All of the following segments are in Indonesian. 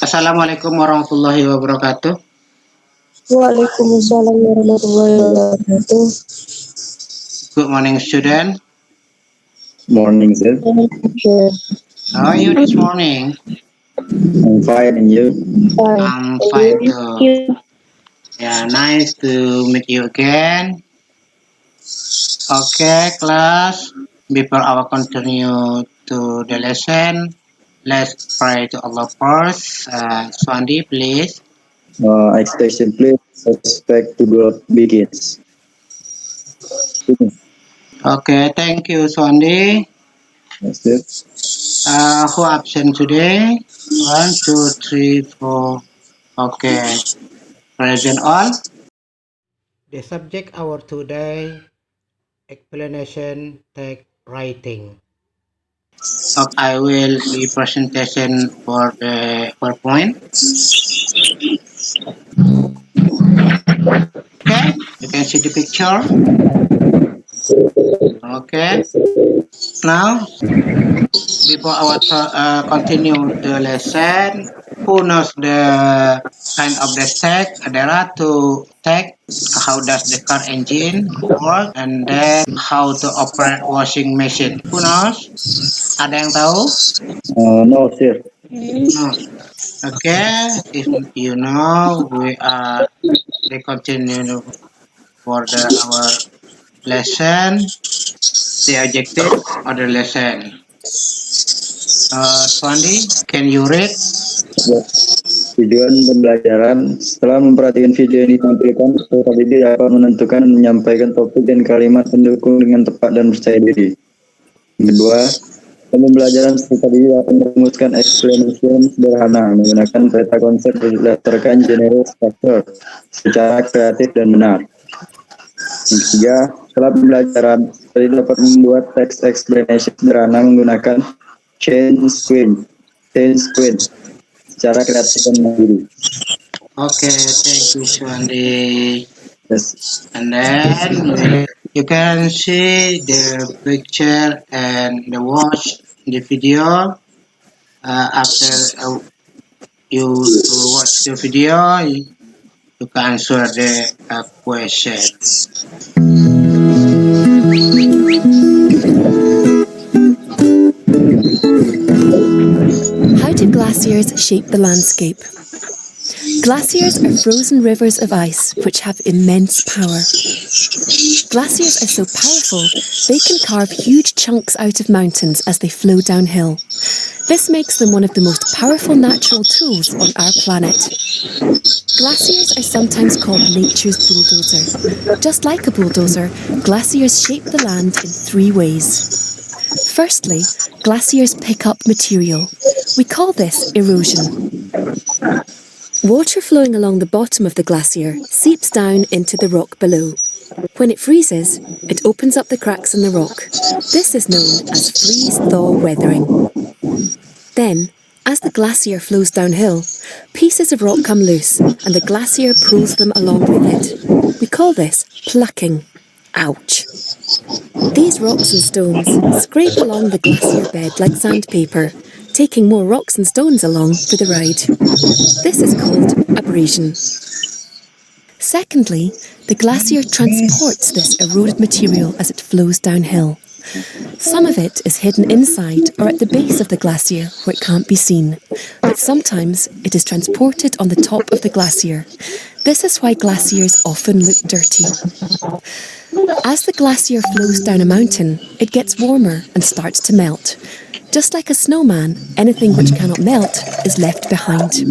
Assalamualaikum warahmatullahi wabarakatuh. Waalaikumsalam warahmatullahi wabarakatuh. Good morning, student. Morning, sir. Sure. How are you this morning? I'm fine, and you? Fine. I'm Thank fine you. too. Yeah, nice to meet you again. Okay, class. Before I continue to the lesson, let's pray to Allah first. Swandi, please. Expectation, please. Respect to God begins. Okay, thank you, Swandi. Yes, sir. Who absent today? One, two, three, four. Okay, present all. The subject our today explanation text writing. I will be presentation for the PowerPoint. Okay, you can see the picture. Okay, now before our continue the lesson, who knows the kind of the tech? There are two tech. How does the car engine work, and then how to operate washing machine? Who knows? Ada yang tahu? No, sir. No. Okay, if you know, we are they continue for our lesson, the objective of the lesson. Swandi, can you read? Tujuan pembelajaran, setelah memperhatikan video yang ditampilkan, peserta didik dapat menentukan dan menyampaikan topik dan kalimat pendukung dengan tepat dan percaya diri. Kedua, pembelajaran peserta didik dapat merumuskan explanation sederhana menggunakan peta konsep berdasarkan general structure secara kreatif dan benar. Yang ketiga, setelah pembelajaran, peserta didik dapat membuat text explanation sederhana menggunakan chain sequence secara kreatif dan mandiri. Okay, thank you, Swandi. Yes. And then you can see the picture and the watch the video. After you watch the video, you can answer the question. How do glaciers shape the landscape? Glaciers are frozen rivers of ice which have immense power. Glaciers are so powerful they can carve huge chunks out of mountains as they flow downhill. This makes them one of the most powerful natural tools on our planet. Glaciers are sometimes called nature's bulldozer. Just like a bulldozer, glaciers shape the land in three ways. Firstly, glaciers pick up material. We call this erosion. Water flowing along the bottom of the glacier seeps down into the rock below. When it freezes, it opens up the cracks in the rock. This is known as freeze-thaw weathering. Then, as the glacier flows downhill, pieces of rock come loose and the glacier pulls them along with it. We call this plucking. Ouch! These rocks and stones scrape along the glacier bed like sandpaper, taking more rocks and stones along for the ride. This is called abrasion. Secondly, the glacier transports this eroded material as it flows downhill. Some of it is hidden inside or at the base of the glacier where it can't be seen, but sometimes it is transported on the top of the glacier. This is why glaciers often look dirty. As the glacier flows down a mountain, it gets warmer and starts to melt. Just like a snowman, anything which cannot melt is left behind.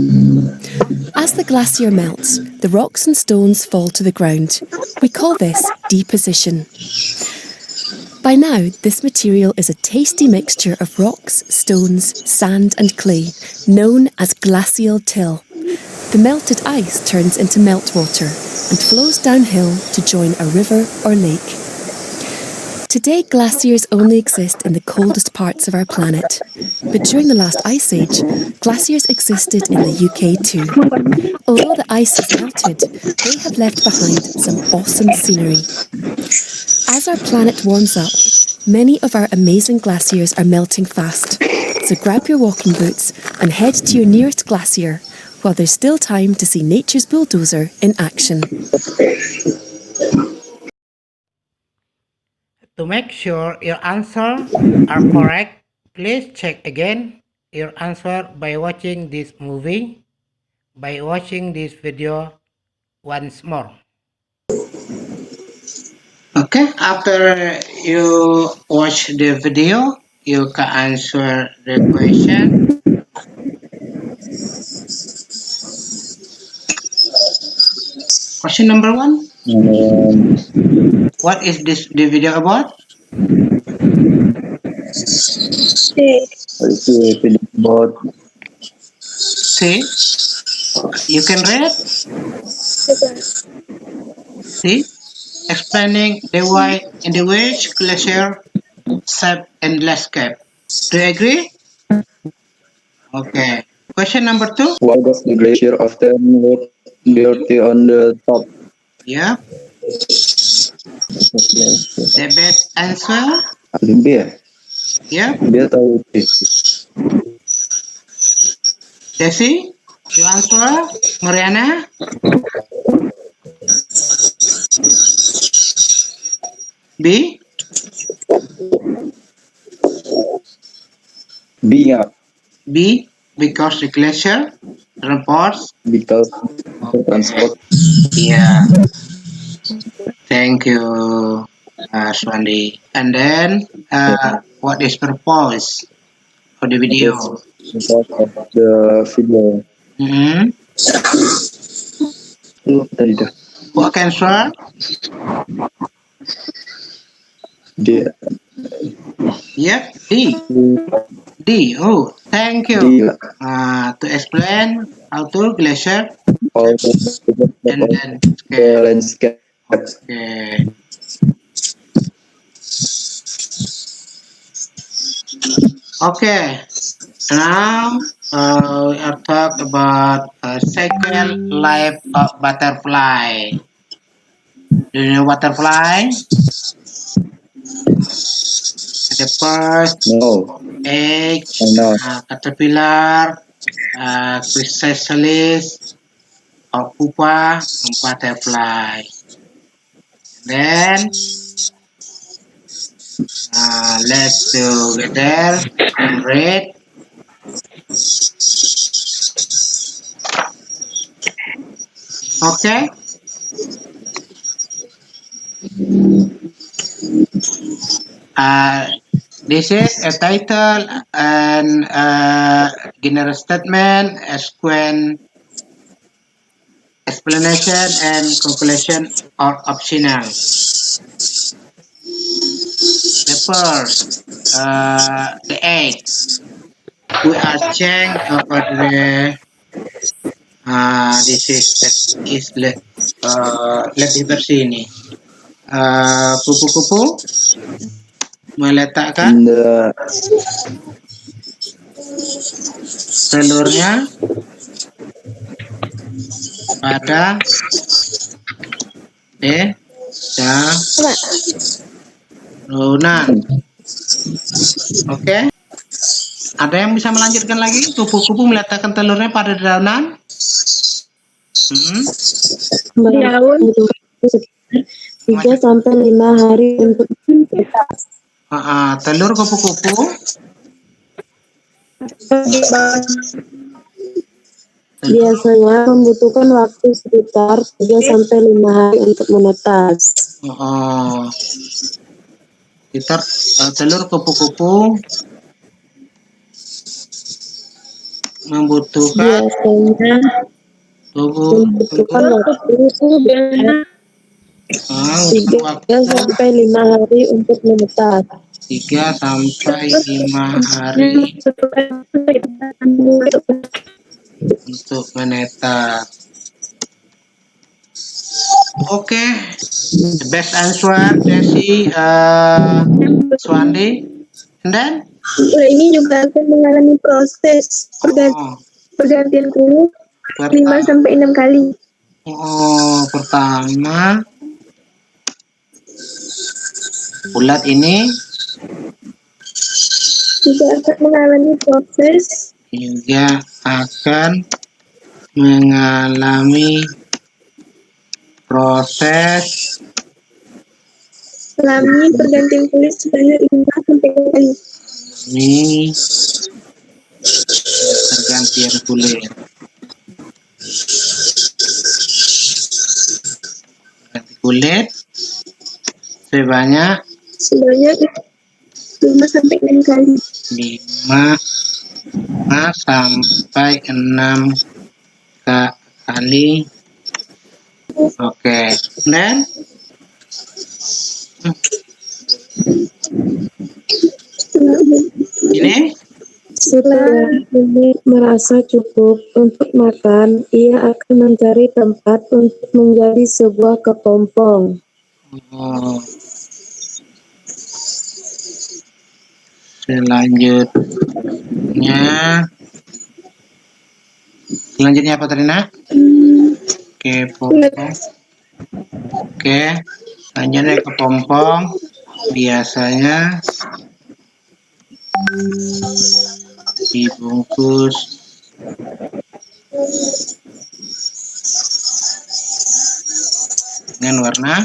As the glacier melts, the rocks and stones fall to the ground. We call this deposition. By now, this material is a tasty mixture of rocks, stones, sand and clay, known as glacial till. The melted ice turns into meltwater and flows downhill to join a river or lake. Today, glaciers only exist in the coldest parts of our planet. But during the last ice age, glaciers existed in the UK too. Although the ice has melted, they have left behind some awesome scenery. As our planet warms up, many of our amazing glaciers are melting fast. So grab your walking boots and head to your nearest glacier while there's still time to see nature's bulldozer in action. To make sure your answers are correct, please check again your answer by watching this movie, by watching this video once more. Okay, after you watch the video, you can answer the question. Question number one. What is this the video about? About See, you can read. See, explaining the why in the which glacier shape and landscape. Do you agree? Okay. Question number two. why does the glacier often look dirty on the top? Yeah. The best answer. Dia, Yeah. dia tahu sih. Jesse, you answer. Mariana. B. Binga, B. Because the glacier reports. because transport. Yeah. Thank you, Swandi. And then, what is purpose for the video? Because of the video. Hmm. Itu tadi dah. What can answer? Dia Yep, D. D. Oh, thank you. dia To explain how to glacier all and the then okay. landscape. Okay. Okay. Now we are talk about second life of butterfly. Do you know butterfly? The first No, egg, no. caterpillar, chrysalis, or pupa, and butterfly. Then let's together and read. Okay. This is a title and general statement, a sequence, explanation, and conclusion are optional. The first, the egg. We are checking over the. This is lebih bersih ini. Kupu-kupu meletakkan In the telurnya pada daunan. Oke. Ada yang bisa melanjutkan lagi? Kupu-kupu meletakkan telurnya pada daunan? Daun sekitar 3 sampai 5 hari untuk menetas. Telur kupu-kupu Biasanya membutuhkan waktu sekitar 3 sampai 5 hari untuk menetas. Sekitar telur kupu-kupu membutuhkan Biasanya membutuhkan waktu 3 sampai 5 hari untuk menetas. 3 sampai 5 hari untuk menetas. Oke, the best answer Jesse, Swandi, and then Ini juga akan mengalami proses pergantian kulit 5 sampai 6 kali. Pertama ulat ini juga akan mengalami proses alami pergantian kulit sebanyak 5 sampai 6 kali. sebanyak Sebanyak 5 sampai 6 kali. 5 sampai 6 kali. Oke. Dan ini Setelah Nenek merasa cukup untuk makan, ia akan mencari tempat untuk menjadi sebuah kepompong. oh, selanjutnya apa tadi nak? Kepompong. Oke. Selanjutnya kepompong biasanya dibungkus dengan warna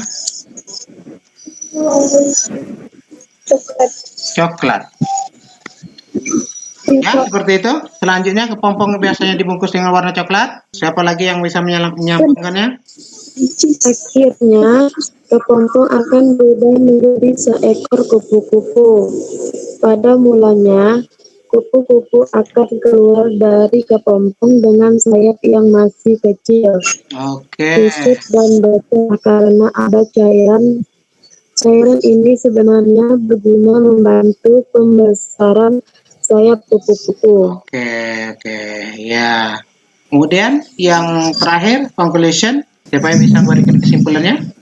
coklat. Ya, seperti itu. Selanjutnya kepompong biasanya dibungkus dengan warna coklat. Siapa lagi yang bisa menyampaikannya? Akhirnya, kepompong akan berubah menjadi seekor kupu-kupu. Pada mulanya, kupu-kupu akan keluar dari kepompong dengan sayap yang masih kecil, Oke. kusut dan basah karena ada cairan. Cairan ini sebenarnya berguna membantu pembesaran sayap kupu-kupu. Oke, ya. Kemudian yang terakhir, conclusion. Siapa yang bisa memberikan kesimpulannya?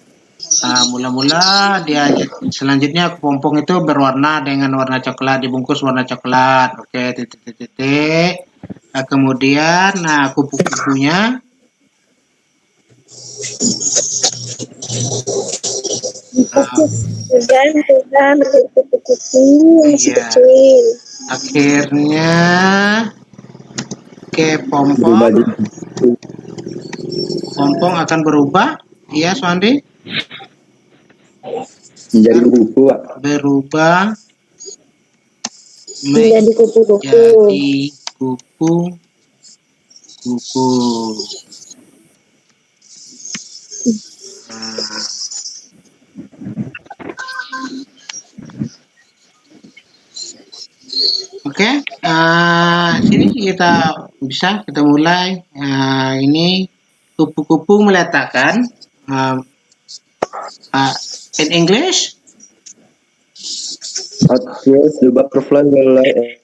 Mula-mula dia selanjutnya kepompong itu berwarna dengan warna coklat, dibungkus warna coklat. Oke, titik. Kemudian, kupu-kupunya Dan menjadi kupu-kupu masih kecil. akhirnya Berubah kepompong akan berubah. Iya, Swandi? menjadi kupu-kupu, Pak. Berubah Menjadi kupu-kupu. jadi kupu-kupu. Oke, sini kita mulai. Ini kupu-kupu meletakkan in English. At first, the butterfly will lay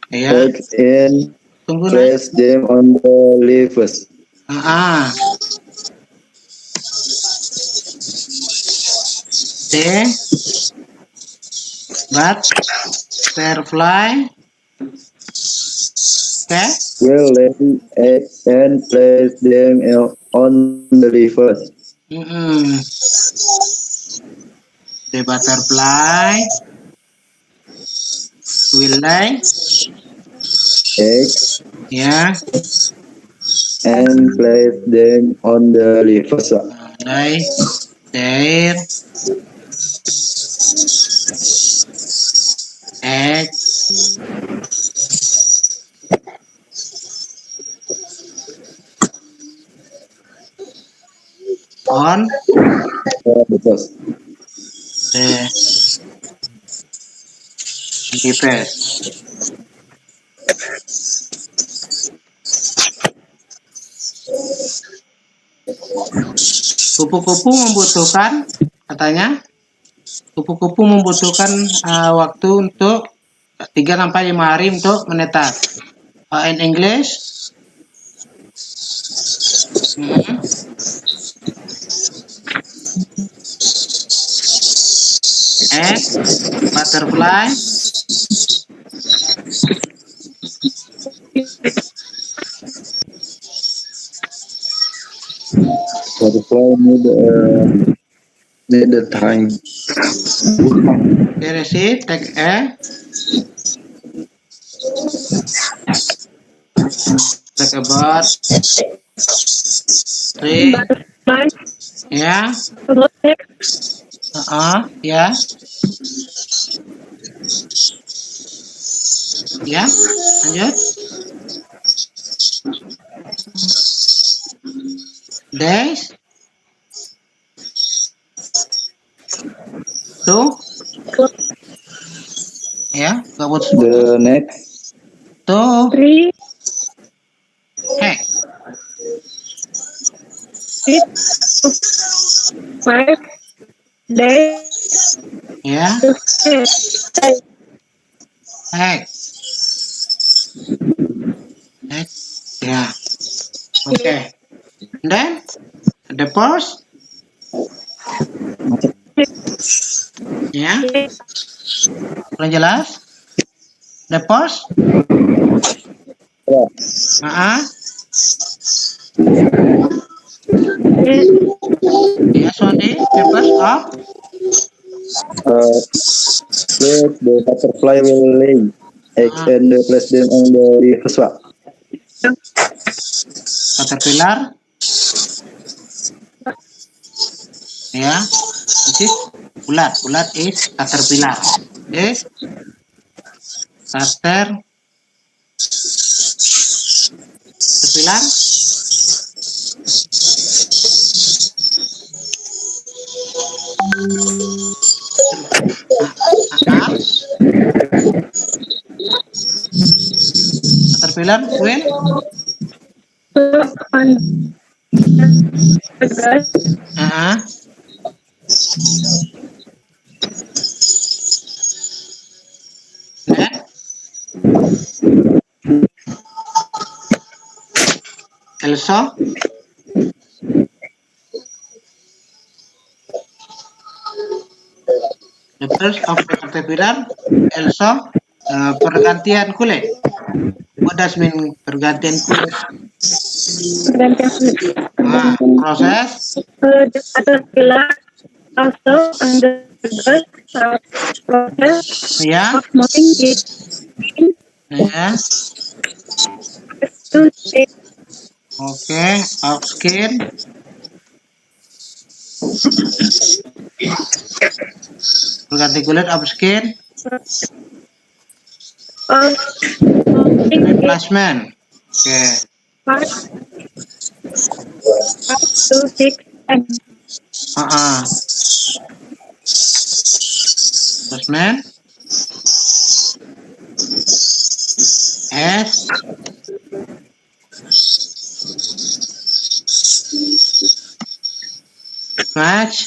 Ya, eggs and tunggu nak. place them on the leaves. The butterfly. Oke. Will lay eggs and place them on the leaves. The butterfly will lay Eggs ya, and place them on the leaves. lay their eggs on Betul. the leaves. Kupu-kupu membutuhkan, katanya, kupu-kupu membutuhkan waktu untuk 3 sampai 5 hari untuk menetas. In English, egg, butterfly, Butterfly need the time. take a Talk about tree. butterfly, Yeah. robotic, Yeah. Ya, lanjut. Days, two, ya, gak putus-putus. The next, Two, three, hey, six, five, days, ya, to stay. hey, hey, ya, oke. Then, the first, ya, kurang jelas. The first, ah, ya, sorry, the first of, where the butterfly will lay eggs ah, and place them on the river's bank. caterpillar, ya, this is ulat. Ulat is caterpillar. This caterpillar, ah, caterpillar, will, On the grass, ah, then, also, the first of the caterpillar, also, pergantian kulit. What does mean pergantian kulit? Proses, the caterpillar also undergoes a process ya, of molting its skin ya, to take oke, of skin, pergantian kulit of skin, of molting its replacement, oke, parts to six and ah, replacement, S, match,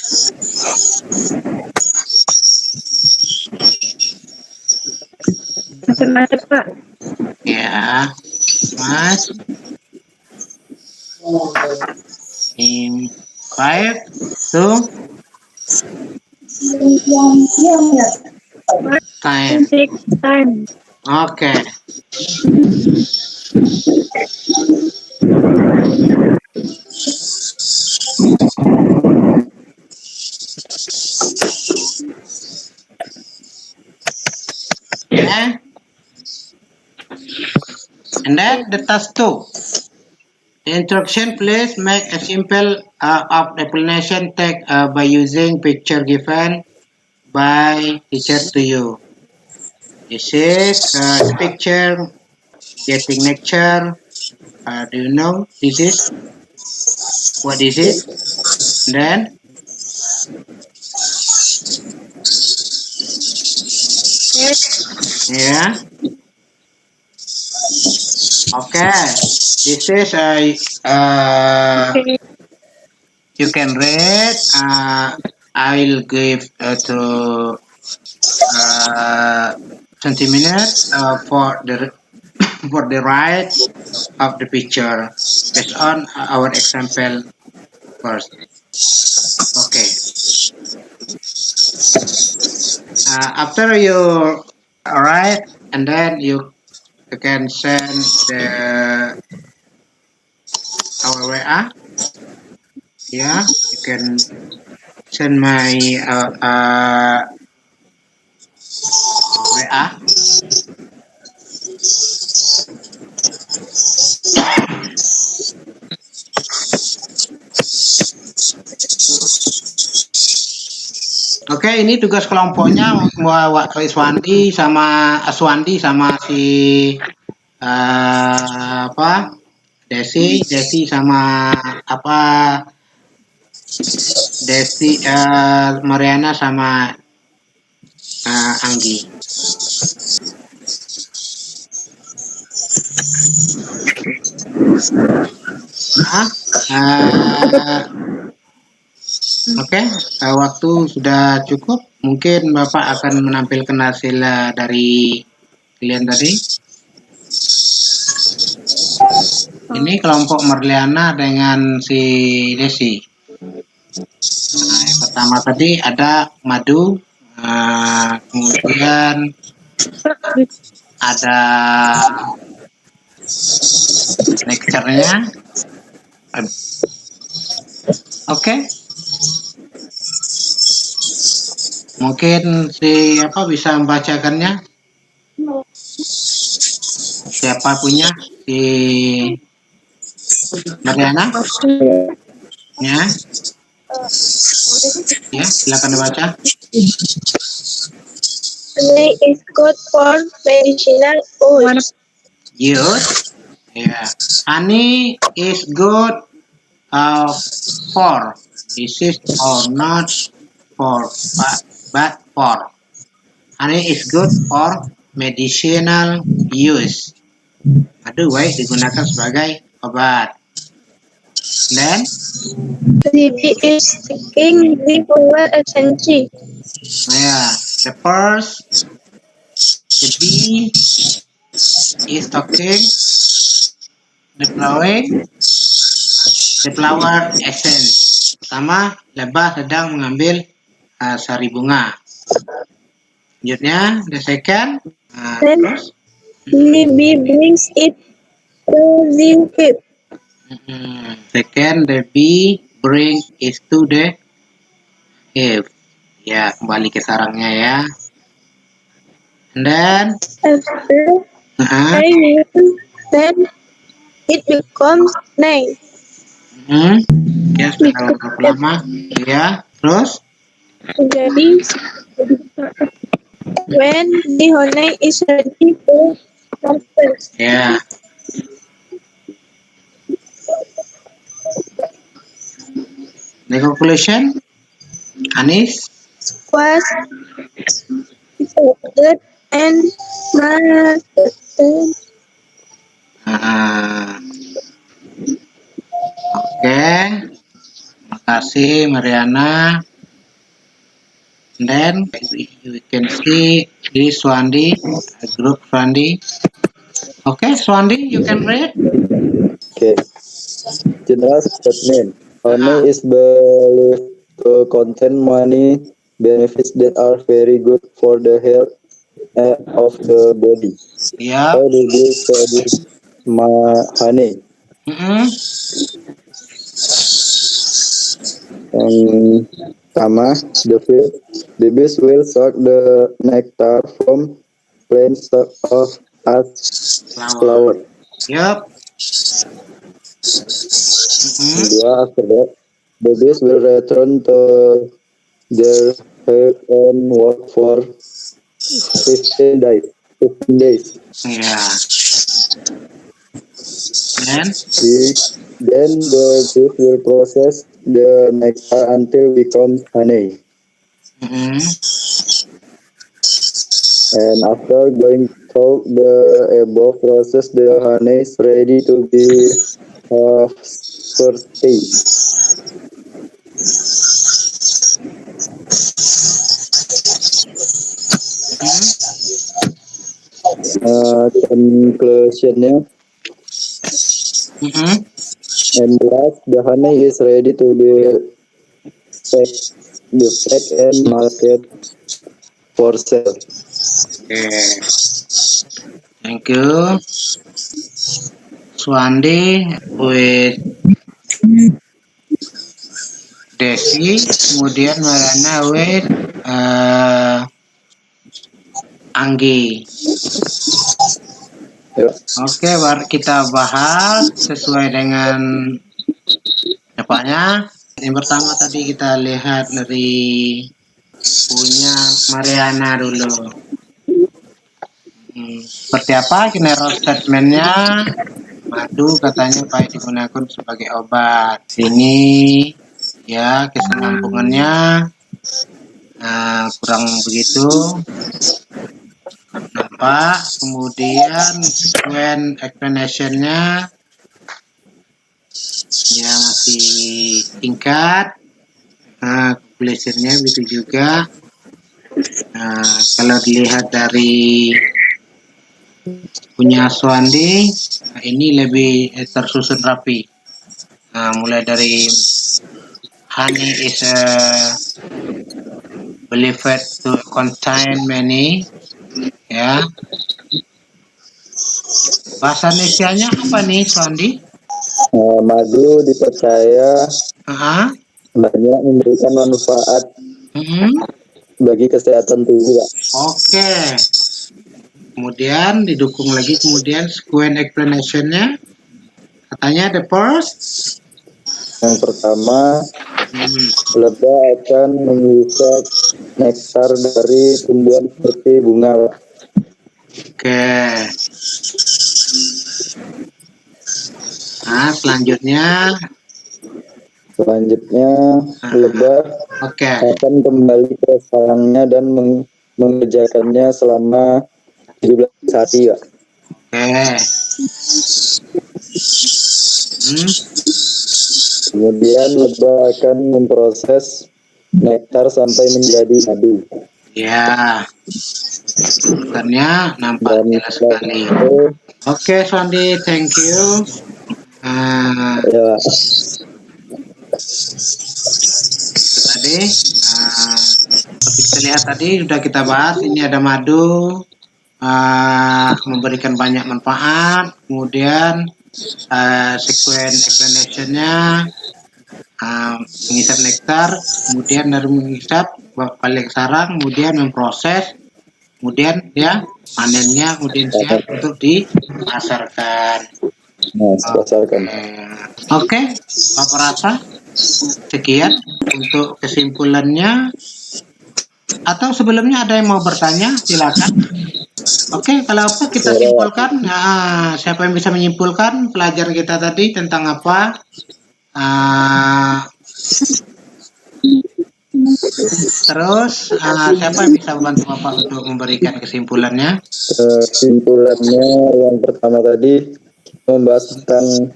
macam-macam. ya, match, in 5, 2, time, Six times. oke, ya, and then the task 2. The instruction, please make a simple of explanation text by using picture given by teacher to you. This is the picture getting nature. Do you know this is what is it? Then yeah, okay. This is Okay. you can read. I will give to 20 minutes for the right of the picture based on our example first. Okay. After you write, and then you can send the our WA. Yeah, you can send my WA. Oke, ini tugas kelompoknya Iswandi sama Aswandi sama si apa Desi sama apa Mariana sama Anggi. Oke, waktu sudah cukup. Mungkin Bapak akan menampilkan hasil dari kalian tadi. Ini kelompok Merliana dengan si Desi. Nah, yang pertama tadi ada madu, kemudian ada lecture-nya. Oke. Mungkin siapa bisa membacakannya? Siapa punya? Si Mariana? Ya. Ya, silakan dibaca. Honey is good for medicinal use. Use. Yeah. Honey is good for disease or not for but for. Honey is good for medicinal use. Madu baik digunakan sebagai obat. Then Libby is taking the flower essential. yeah, the first the bee is talking the flower essence. Pertama, lebah sedang mengambil sari bunga. Selanjutnya, the second, terus Libby brings it to the hive. Second, the bee bring it to the hive. Ya, kembali ke sarangnya ya. And then, After I then it becomes night. Ya, sudah dalam berapa lama? Ya, terus? Jadi, when the honey is ready to harvest. Ya. The conclusion, Anis? Was good and marketed. Oke. Terima kasih, Mariana. And then, you can see this Swandi, group Swandi. Okay, Swandi, you can read. Okay. General statement. Honey is believed to contain many benefits that are very good for the health of the body. Yeah. How do we produce honey? The bees will suck the nectar from plants of as flower. Yep. After that, the bees will return to their hive and work for 15 days. Yeah. Then the bees will process the nectar until it becomes honey. And after going through the above process, the honey is ready to be harvested. Conclusionnya, and last, the honey is ready to be packed and market for sale. Okay. Thank you. Swandi with Desi, kemudian Mariana with Anggi. Oke, baru kita bahas sesuai dengan dapatnya. Yang pertama tadi kita lihat dari punya Mariana dulu. Seperti apa general statementnya? Madu katanya baik digunakan sebagai obat. Sini ya kesinambungannya kurang begitu nampak. Kemudian sequence explanationnya ya masih tingkat. Conclusionnya begitu juga. Kalau dilihat dari punya Swandi, ini lebih tersusun rapi. Mulai dari honey is believed to contain many, ya. Bahasa Indonesianya apa nih, Swandi? Madu dipercaya banyak memberikan manfaat bagi kesehatan tubuh, Pak. Oke. Kemudian didukung lagi sequence explanation-nya. Katanya the first. Yang pertama, lebah akan menghisap nektar dari tumbuhan seperti bunga, Pak. Oke. Selanjutnya lebah akan kembali ke sarangnya dan mengerjakannya selama 17 hari, Pak. Kemudian lebah akan memproses nektar sampai menjadi madu. Ya, sebenarnya nampak jelas sekali. Oke, Swandi, thank you. Ya. Tadi seperti kita lihat tadi sudah kita bahas, ini ada madu memberikan banyak manfaat. Kemudian sequence explanation-nya menghisap nektar, kemudian dari menghisap balik sarang, kemudian memproses, kemudian ya panennya, kemudian siap untuk dipasarkan. Oke, Bapak rasa sekian untuk kesimpulannya. Atau sebelumnya ada yang mau bertanya, silakan. Oke, kalau apa kita simpulkan. Siapa yang bisa menyimpulkan pelajaran kita tadi tentang apa? Terus siapa yang bisa membantu Bapak untuk memberikan kesimpulannya? Kesimpulannya yang pertama tadi membahas tentang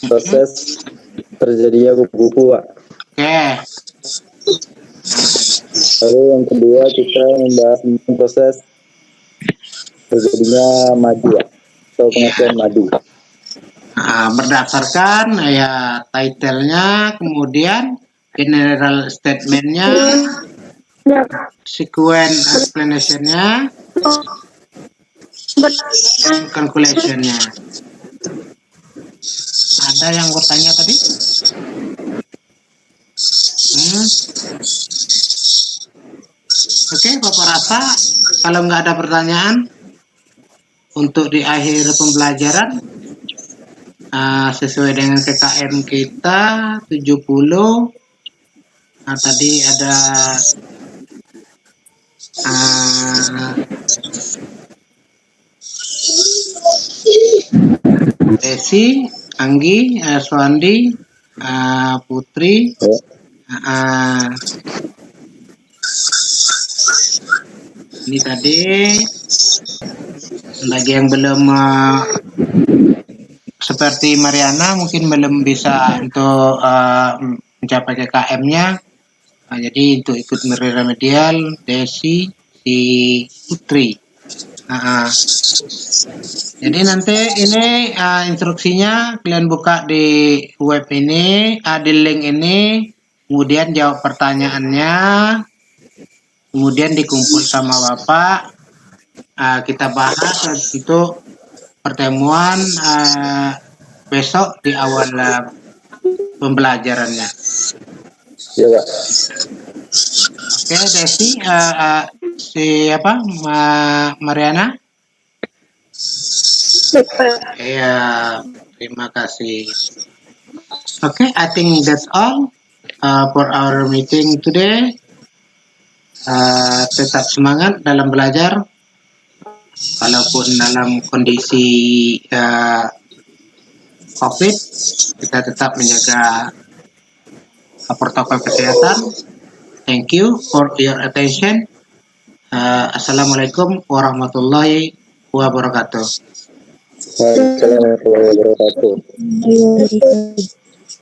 proses terjadinya kupu-kupu, Pak. Oke. Lalu yang kedua kita membahas tentang proses terjadinya madu, Pak, atau penghasil madu. Berdasarkan ya title-nya, kemudian general statement-nya, sequence explanation-nya, dan conclusion-nya. Ada yang bertanya tadi? Oke, Bapak rasa kalau nggak ada pertanyaan untuk di akhir pembelajaran sesuai dengan KKM kita 70. Tadi ada Desi, Anggi, Swandi, Putri, ini tadi bagi yang belum seperti Mariana mungkin belum bisa untuk mencapai KKM-nya. Jadi untuk ikut remedial, Desi, si Putri. Jadi nanti ini instruksinya kalian buka di web ini, di link ini, kemudian jawab pertanyaannya, kemudian dikumpul sama Bapak. Kita bahas untuk pertemuan besok di awal pembelajarannya. Ya, Pak. Oke, Desi, siapa? Mariana? Iya, terima kasih. Okay, I think that's all for our meeting today. Tetap semangat dalam belajar, walaupun dalam kondisi COVID, kita tetap menjaga protokol kesehatan. Thank you for your attention. Assalamualaikum warahmatullahi wabarakatuh. Waalaikumsalam warahmatullahi wabarakatuh. Ayo,